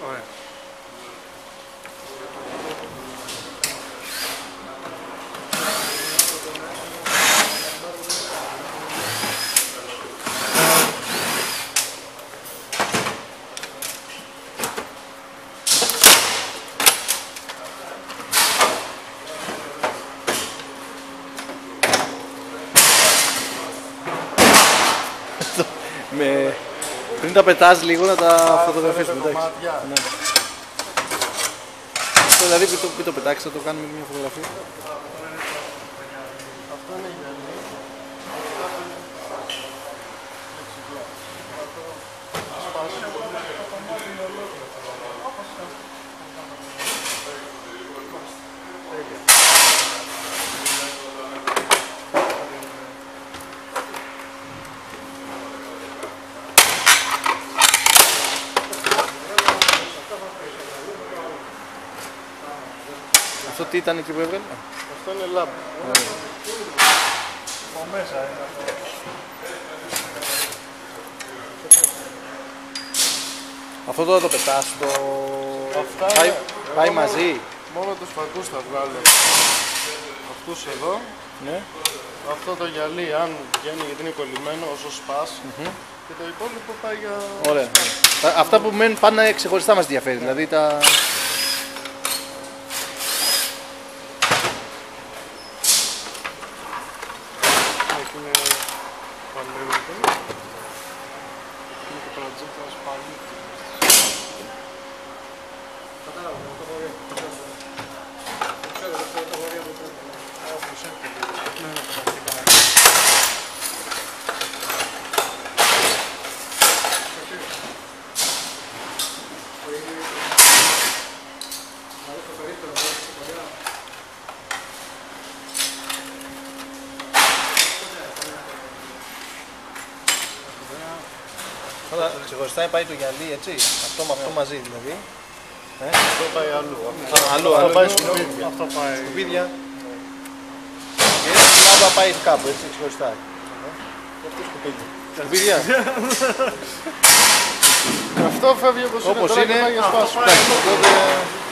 Ωραία. Πριν τα πετάς λίγο να τα φωτογραφίσουμε, εντάξει. Ναι. Αυτό δηλαδή μην το πετάξεις, θα το κάνουμε μια φωτογραφία. Αυτό είναι γυαλί. Αυτό τι ήταν εκεί που έβγαλε? Αυτό είναι λάμπ. Από μέσα είναι αυτό. Αυτό τώρα το πετάς, Αυτά πάει μαζί. Μόνο τους φακούς θα βγάλω. Αυτούς εδώ. Ναι. Αυτό το γυαλί, αν βγαίνει γιατί είναι κολλημένο όσο σπάς. Και το υπόλοιπο πάει για... Ωραία. Αυτά που μένουν πάνε ξεχωριστά μας ενδιαφέρει. Δηλαδή τα... Εκεί είναι παλαιότερο. Είναι και πρατζέτα σπάλι. Τώρα ξεχωριστά πάει το γυαλί, έτσι. Αυτό με αυτό μαζί δηλαδή. Αυτό πάει αλλού. Αλλού, Αυτό αλλού. πάει σκουπίδια. Αυτό πάει... Σκουπίδια. Και η λάμπα πάει κάπου, έτσι, ξεχωριστά. Αυτό σκουπίδια. Σκουπίδια. Αυτό φεύγει όπως είναι, τώρα και πάει για σπάσιμο.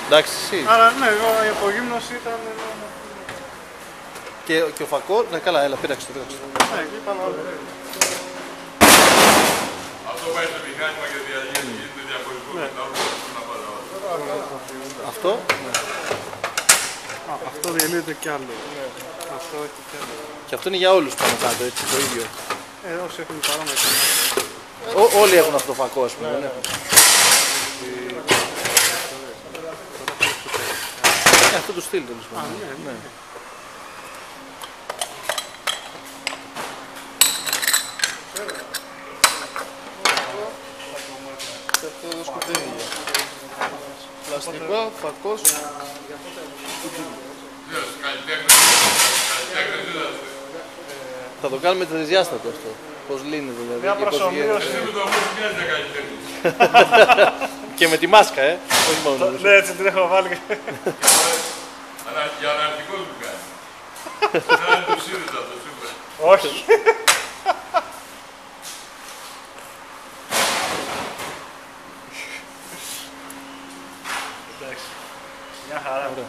Εντάξει, εσύ. Άρα ναι, η απογύμνωση ήταν... Και ο φακό, ναι καλά, έλα, πήραξε το. Ναι, εκεί πάνω άλλο. Αυτό πάει στο μηχάνημα και γίνεται διαχωρισμό με τα όλα. Αυτό. Αυτό διαλύεται κι άλλο. Αυτό έχει κι άλλο. Και αυτό είναι για όλους πάνω κάτω, έτσι, το ίδιο. Όσοι έχουν παρόμοια. Όλοι έχουν αυτό το φακό, ας πούμε. Ναι. Αυτό το στυλ τέλος πάντων. Ναι. Και αυτό εδώ σκουπίδια. Πλαστικό, φακός. Θα το κάνουμε τρισδιάστατο αυτό. Πώς λύνεται δηλαδή. Μια και πώς προσωμείωση. γίνεται. Και με τη μάσκα, όχι μόνο. Ναι, έτσι την έχω βάλει. Για αναρτικό μου κάνει. Να είναι το ΣΥΡΙΖΑ, το σούπερ. Όχι. Εντάξει. Μια χαρά. Ωραία.